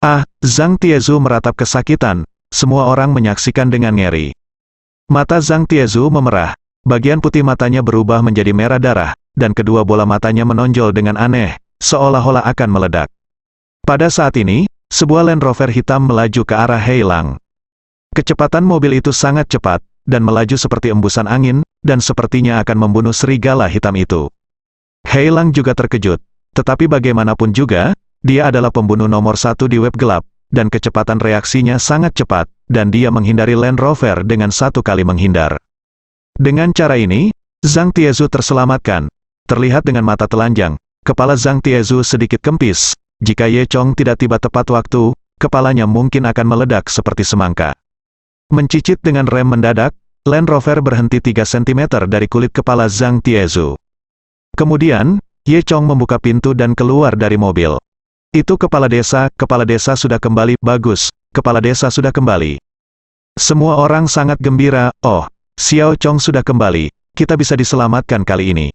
Ah, Zhang Tiezu meratap kesakitan, semua orang menyaksikan dengan ngeri. Mata Zhang Tiezu memerah, bagian putih matanya berubah menjadi merah darah, dan kedua bola matanya menonjol dengan aneh, seolah-olah akan meledak. Pada saat ini, sebuah Land Rover hitam melaju ke arah Hei Lang. Kecepatan mobil itu sangat cepat, dan melaju seperti embusan angin, dan sepertinya akan membunuh serigala hitam itu. Hei Lang juga terkejut, tetapi bagaimanapun juga, dia adalah pembunuh nomor 1 di web gelap, dan kecepatan reaksinya sangat cepat, dan dia menghindari Land Rover dengan 1 kali menghindar. Dengan cara ini, Zhang Tiezu terselamatkan. Terlihat dengan mata telanjang, kepala Zhang Tiezu sedikit kempis. Jika Ye Chong tidak tiba tepat waktu, kepalanya mungkin akan meledak seperti semangka. Mencicit dengan rem mendadak, Land Rover berhenti 3 cm dari kulit kepala Zhang Tiezu. Kemudian, Ye Chong membuka pintu dan keluar dari mobil. Itu kepala desa sudah kembali, bagus, kepala desa sudah kembali. Semua orang sangat gembira, oh, Xiao Chong sudah kembali, kita bisa diselamatkan kali ini.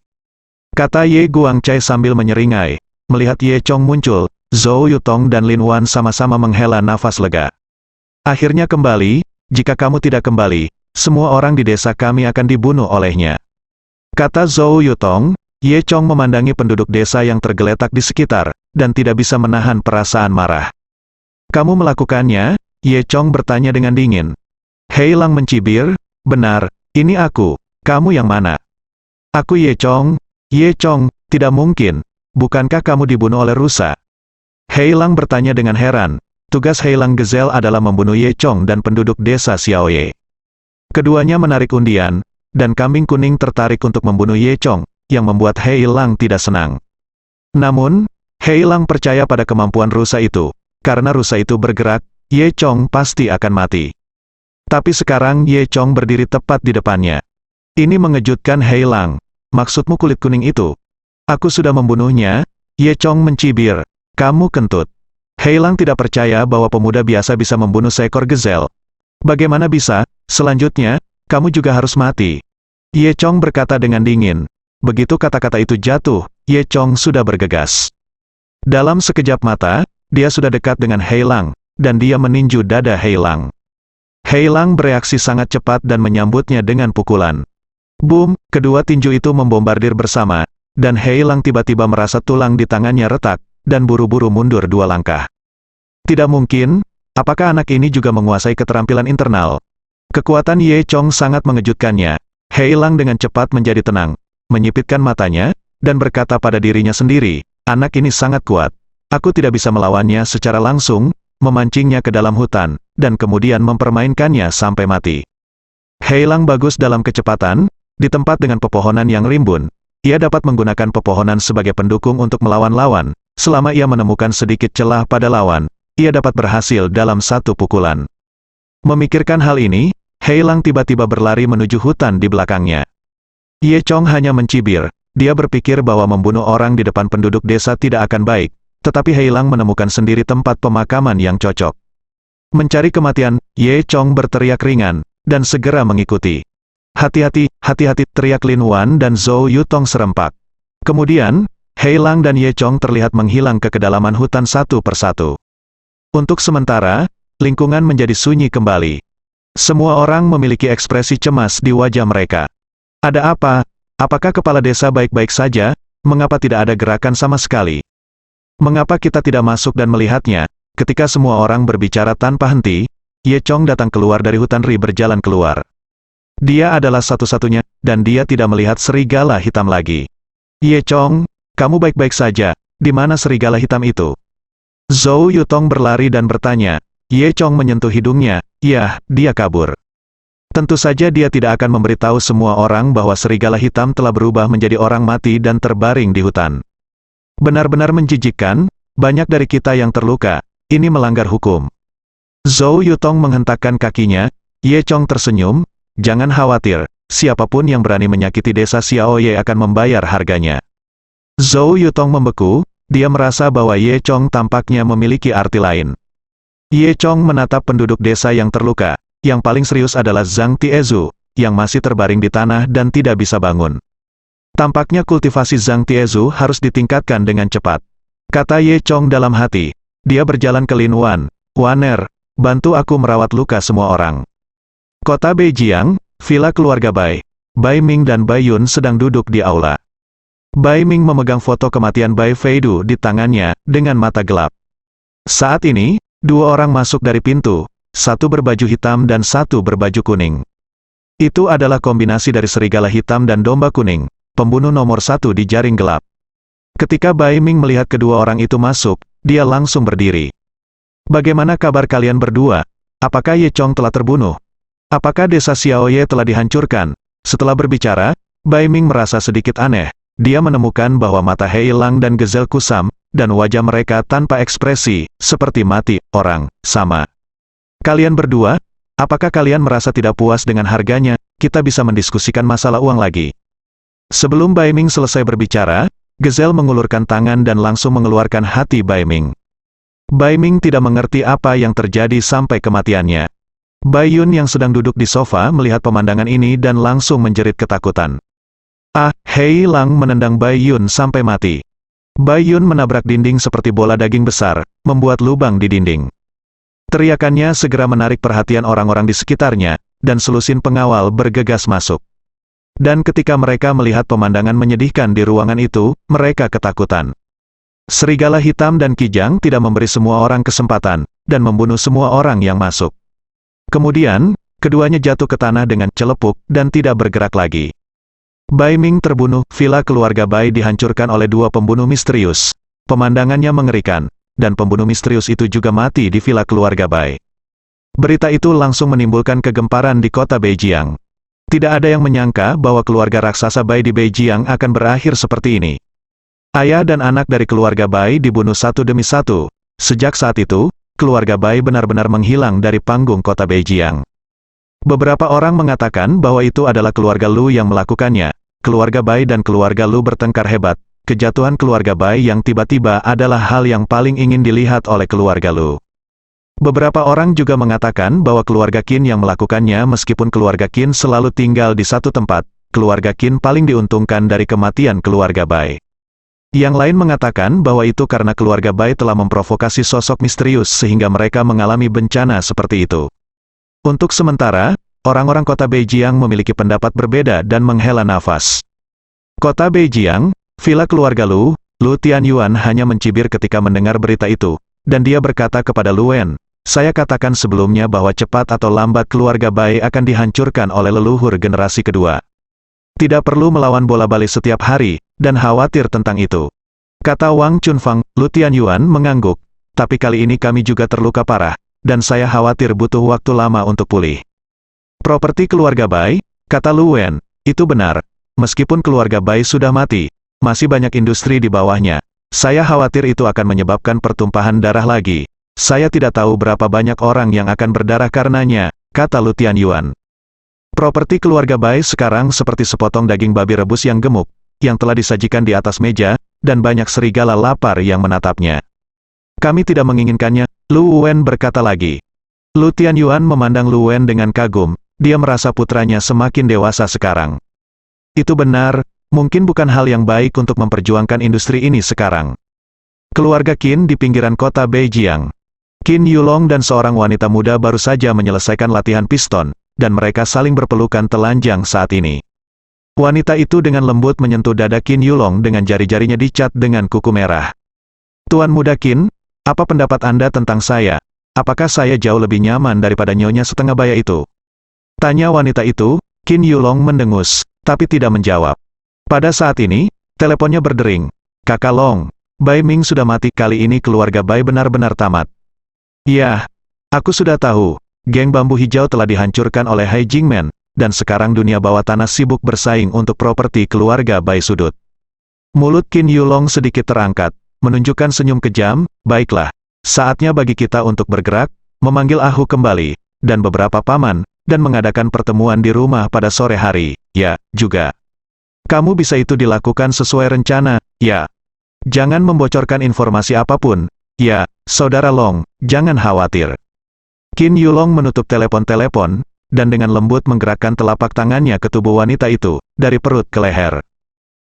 Kata Ye Guangcai sambil menyeringai. Melihat Ye Chong muncul, Zhou Yutong dan Lin Wan sama-sama menghela nafas lega. Akhirnya kembali, jika kamu tidak kembali, semua orang di desa kami akan dibunuh olehnya. Kata Zhou Yutong. Ye Chong memandangi penduduk desa yang tergeletak di sekitar, dan tidak bisa menahan perasaan marah. Kamu melakukannya? Ye Chong bertanya dengan dingin. Hei Lang mencibir, benar, ini aku, kamu yang mana? Aku Ye Chong. Ye Chong, tidak mungkin, bukankah kamu dibunuh oleh rusa? Hei Lang bertanya dengan heran, tugas Hei Lang Gezel adalah membunuh Ye Chong dan penduduk desa Xiaoye. Keduanya menarik undian, dan kambing kuning tertarik untuk membunuh Ye Chong, yang membuat Hei Lang tidak senang. Namun, Hei Lang percaya pada kemampuan rusa itu, karena rusa itu bergerak, Ye Chong pasti akan mati. Tapi sekarang Ye Chong berdiri tepat di depannya. Ini mengejutkan Hei Lang. Maksudmu kulit kuning itu? Aku sudah membunuhnya? Ye Chong mencibir. Kamu kentut. Hei Lang tidak percaya bahwa pemuda biasa bisa membunuh seekor gezel. Bagaimana bisa? Selanjutnya, kamu juga harus mati. Ye Chong berkata dengan dingin. Begitu kata-kata itu jatuh, Ye Chong sudah bergegas. Dalam sekejap mata, dia sudah dekat dengan Hei Lang, dan dia meninju dada Hei Lang. Hei Lang bereaksi sangat cepat dan menyambutnya dengan pukulan. Boom, kedua tinju itu membombardir bersama, dan Hei Lang tiba-tiba merasa tulang di tangannya retak, dan buru-buru mundur 2 langkah. Tidak mungkin, apakah anak ini juga menguasai keterampilan internal? Kekuatan Ye Chong sangat mengejutkannya. Hei Lang dengan cepat menjadi tenang, menyipitkan matanya, dan berkata pada dirinya sendiri, anak ini sangat kuat. Aku tidak bisa melawannya secara langsung, memancingnya ke dalam hutan, dan kemudian mempermainkannya sampai mati. Hei Lang bagus dalam kecepatan, di tempat dengan pepohonan yang rimbun. Ia dapat menggunakan pepohonan sebagai pendukung untuk melawan lawan. Selama ia menemukan sedikit celah pada lawan, ia dapat berhasil dalam 1 pukulan. Memikirkan hal ini, Hei Lang tiba-tiba berlari menuju hutan di belakangnya. Ye Chong hanya mencibir, dia berpikir bahwa membunuh orang di depan penduduk desa tidak akan baik, tetapi Hei Lang menemukan sendiri tempat pemakaman yang cocok. Mencari kematian, Ye Chong berteriak ringan, dan segera mengikuti. Hati-hati, hati-hati, teriak Lin Wan dan Zhou Yutong serempak. Kemudian, Hei Lang dan Ye Chong terlihat menghilang ke kedalaman hutan satu persatu. Untuk sementara, lingkungan menjadi sunyi kembali. Semua orang memiliki ekspresi cemas di wajah mereka. Ada apa? Apakah kepala desa baik-baik saja? Mengapa tidak ada gerakan sama sekali? Mengapa kita tidak masuk dan melihatnya? Ketika semua orang berbicara tanpa henti, Ye Chong datang keluar dari hutan ri berjalan keluar. Dia adalah satu-satunya, dan dia tidak melihat serigala hitam lagi. Ye Chong, kamu baik-baik saja, di mana serigala hitam itu? Zhou Yutong berlari dan bertanya. Ye Chong menyentuh hidungnya, ya, dia kabur. Tentu saja dia tidak akan memberitahu semua orang bahwa serigala hitam telah berubah menjadi orang mati dan terbaring di hutan. Benar-benar menjijikkan, banyak dari kita yang terluka, ini melanggar hukum. Zhou Yutong menghentakkan kakinya, Ye Chong tersenyum, jangan khawatir, siapapun yang berani menyakiti desa Xiaoye akan membayar harganya. Zhou Yutong membeku, dia merasa bahwa Ye Chong tampaknya memiliki arti lain. Ye Chong menatap penduduk desa yang terluka. Yang paling serius adalah Zhang Tiezu, yang masih terbaring di tanah dan tidak bisa bangun. Tampaknya kultivasi Zhang Tiezu harus ditingkatkan dengan cepat. Kata Ye Chong dalam hati. Dia berjalan ke Lin Wan. Waner, bantu aku merawat luka semua orang. Kota Beijiang, villa keluarga Bai. Bai Ming dan Bai Yun sedang duduk di aula. Bai Ming memegang foto kematian Bai Feidu di tangannya, dengan mata gelap. Saat ini, dua orang masuk dari pintu. Satu berbaju hitam dan satu berbaju kuning. Itu adalah kombinasi dari serigala hitam dan domba kuning, pembunuh nomor satu di jaring gelap. Ketika Bai Ming melihat kedua orang itu masuk, dia langsung berdiri. Bagaimana kabar kalian berdua? Apakah Ye Chong telah terbunuh? Apakah desa Xiaoye telah dihancurkan? Setelah berbicara, Bai Ming merasa sedikit aneh. Dia menemukan bahwa mata Hei Lang dan Gezel kusam, dan wajah mereka tanpa ekspresi, seperti mati orang, sama. Kalian berdua, apakah kalian merasa tidak puas dengan harganya? Kita bisa mendiskusikan masalah uang lagi. Sebelum Bai Ming selesai berbicara, Gezel mengulurkan tangan dan langsung mengeluarkan hati Bai Ming. Bai Ming tidak mengerti apa yang terjadi sampai kematiannya. Bai Yun yang sedang duduk di sofa melihat pemandangan ini dan langsung menjerit ketakutan. Hei Lang menendang Bai Yun sampai mati. Bai Yun menabrak dinding seperti bola daging besar, membuat lubang di dinding. Teriakannya segera menarik perhatian orang-orang di sekitarnya, dan selusin pengawal bergegas masuk. Dan ketika mereka melihat pemandangan menyedihkan di ruangan itu, mereka ketakutan. Serigala hitam dan kijang tidak memberi semua orang kesempatan, dan membunuh semua orang yang masuk. Kemudian, keduanya jatuh ke tanah dengan celepuk, dan tidak bergerak lagi. Bai Ming terbunuh, villa keluarga Bai dihancurkan oleh dua pembunuh misterius. Pemandangannya mengerikan. Dan pembunuh misterius itu juga mati di villa keluarga Bai. Berita itu langsung menimbulkan kegemparan di kota Beijiang. Tidak ada yang menyangka bahwa keluarga raksasa Bai di Beijiang akan berakhir seperti ini. Ayah dan anak dari keluarga Bai dibunuh satu demi satu. Sejak saat itu, keluarga Bai benar-benar menghilang dari panggung kota Beijiang. Beberapa orang mengatakan bahwa itu adalah keluarga Lu yang melakukannya. Keluarga Bai dan keluarga Lu bertengkar hebat. Kejatuhan keluarga Bai yang tiba-tiba adalah hal yang paling ingin dilihat oleh keluarga Lu. Beberapa orang juga mengatakan bahwa keluarga Qin yang melakukannya meskipun keluarga Qin selalu tinggal di satu tempat, keluarga Qin paling diuntungkan dari kematian keluarga Bai. Yang lain mengatakan bahwa itu karena keluarga Bai telah memprovokasi sosok misterius sehingga mereka mengalami bencana seperti itu. Untuk sementara, orang-orang kota Beijiang memiliki pendapat berbeda dan menghela nafas. Kota Beijiang, villa keluarga Lu Tianyuan hanya mencibir ketika mendengar berita itu, dan dia berkata kepada Lu Wen, saya katakan sebelumnya bahwa cepat atau lambat keluarga Bai akan dihancurkan oleh leluhur generasi kedua. Tidak perlu melawan bola balik setiap hari, dan khawatir tentang itu. Kata Wang Chunfang, Lu Tianyuan mengangguk, tapi kali ini kami juga terluka parah, dan saya khawatir butuh waktu lama untuk pulih. Properti keluarga Bai, kata Lu Wen, itu benar, meskipun keluarga Bai sudah mati, masih banyak industri di bawahnya. Saya khawatir itu akan menyebabkan pertumpahan darah lagi. Saya tidak tahu berapa banyak orang yang akan berdarah karenanya, kata Lu Tianyuan. Properti keluarga Bai sekarang seperti sepotong daging babi rebus yang gemuk, yang telah disajikan di atas meja, dan banyak serigala lapar yang menatapnya. Kami tidak menginginkannya, Lu Wen berkata lagi. Lu Tianyuan memandang Lu Wen dengan kagum, dia merasa putranya semakin dewasa sekarang. Itu benar. Mungkin bukan hal yang baik untuk memperjuangkan industri ini sekarang. Keluarga Qin di pinggiran kota Beijiang. Qin Yulong dan seorang wanita muda baru saja menyelesaikan latihan piston, dan mereka saling berpelukan telanjang saat ini. Wanita itu dengan lembut menyentuh dada Qin Yulong dengan jari-jarinya dicat dengan kuku merah. Tuan muda Qin, apa pendapat Anda tentang saya? Apakah saya jauh lebih nyaman daripada nyonya setengah baya itu? Tanya wanita itu, Qin Yulong mendengus, tapi tidak menjawab. Pada saat ini, teleponnya berdering. Kakak Long, Bai Ming sudah mati. Kali ini keluarga Bai benar-benar tamat. Ya, aku sudah tahu. Geng bambu hijau telah dihancurkan oleh Hai Jingmen, dan sekarang dunia bawah tanah sibuk bersaing untuk properti keluarga Bai sudut. Mulut Qin Yulong sedikit terangkat, menunjukkan senyum kejam. Baiklah, saatnya bagi kita untuk bergerak, memanggil Ahu kembali, dan beberapa paman, dan mengadakan pertemuan di rumah pada sore hari. Ya, juga. Kamu bisa itu dilakukan sesuai rencana, ya. Jangan membocorkan informasi apapun. Ya, Saudara Long, jangan khawatir. Qin Yulong menutup telepon-telepon, dan dengan lembut menggerakkan telapak tangannya ke tubuh wanita itu, dari perut ke leher.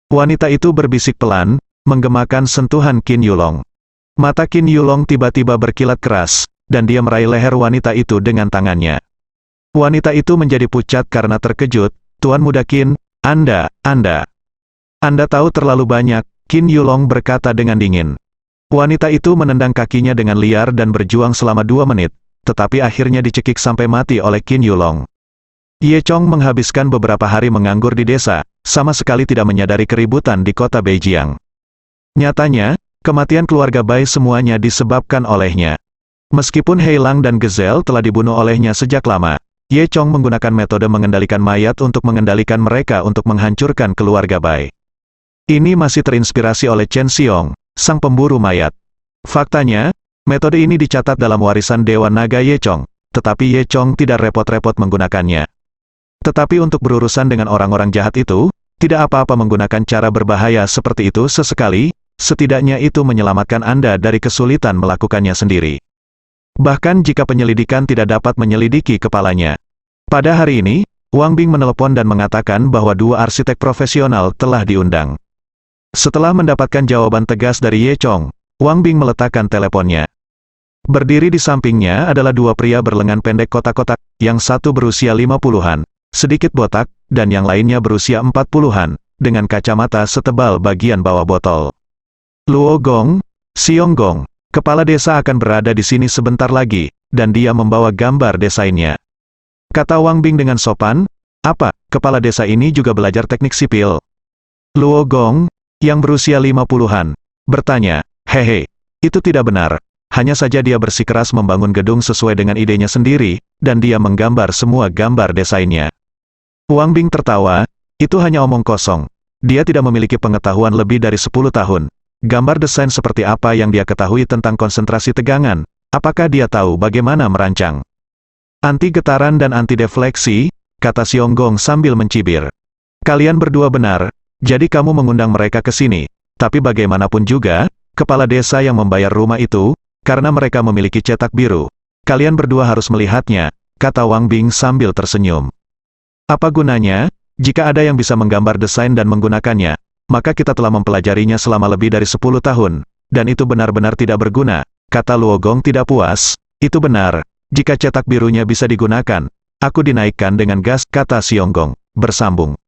Wanita itu berbisik pelan, menggemakan sentuhan Qin Yulong. Mata Qin Yulong tiba-tiba berkilat keras, dan dia meraih leher wanita itu dengan tangannya. Wanita itu menjadi pucat karena terkejut. Tuan Muda Qin, Anda tahu terlalu banyak, Qin Yulong berkata dengan dingin. Wanita itu menendang kakinya dengan liar dan berjuang selama 2 menit, tetapi akhirnya dicekik sampai mati oleh Qin Yulong. Ye Chong menghabiskan beberapa hari menganggur di desa, sama sekali tidak menyadari keributan di kota Beijiang. Nyatanya, kematian keluarga Bai semuanya disebabkan olehnya. Meskipun Hei Lang dan Gazelle telah dibunuh olehnya sejak lama, Ye Chong menggunakan metode mengendalikan mayat untuk mengendalikan mereka untuk menghancurkan keluarga Bai. Ini masih terinspirasi oleh Chen Xiong, sang pemburu mayat. Faktanya, metode ini dicatat dalam warisan Dewa Naga Ye Chong, tetapi Ye Chong tidak repot-repot menggunakannya. Tetapi untuk berurusan dengan orang-orang jahat itu, tidak apa-apa menggunakan cara berbahaya seperti itu sesekali, setidaknya itu menyelamatkan Anda dari kesulitan melakukannya sendiri. Bahkan jika penyelidikan tidak dapat menyelidiki kepalanya. Pada hari ini, Wang Bing menelepon dan mengatakan bahwa 2 arsitek profesional telah diundang. Setelah mendapatkan jawaban tegas dari Ye Chong, Wang Bing meletakkan teleponnya. Berdiri di sampingnya adalah 2 pria berlengan pendek kotak-kotak, yang satu berusia 50-an, sedikit botak, dan yang lainnya berusia 40-an, dengan kacamata setebal bagian bawah botol. Luo Gong, Xiong Gong, kepala desa akan berada di sini sebentar lagi, dan dia membawa gambar desainnya. Kata Wang Bing dengan sopan, apa, kepala desa ini juga belajar teknik sipil? Luo Gong, yang berusia 50-an, bertanya, hehe, itu tidak benar. Hanya saja dia bersikeras membangun gedung sesuai dengan idenya sendiri, dan dia menggambar semua gambar desainnya. Wang Bing tertawa, itu hanya omong kosong. Dia tidak memiliki pengetahuan lebih dari 10 tahun. Gambar desain seperti apa yang dia ketahui tentang konsentrasi tegangan? Apakah dia tahu bagaimana merancang? Anti getaran dan anti defleksi, kata Xiong Gong sambil mencibir. Kalian berdua benar, jadi kamu mengundang mereka ke sini. Tapi bagaimanapun juga, kepala desa yang membayar rumah itu, karena mereka memiliki cetak biru. Kalian berdua harus melihatnya, kata Wang Bing sambil tersenyum. Apa gunanya, jika ada yang bisa menggambar desain dan menggunakannya, maka kita telah mempelajarinya selama lebih dari 10 tahun, dan itu benar-benar tidak berguna, kata Luo Gong tidak puas. Itu benar, jika cetak birunya bisa digunakan, aku dinaikkan dengan gas, kata Xiong Gong, bersambung.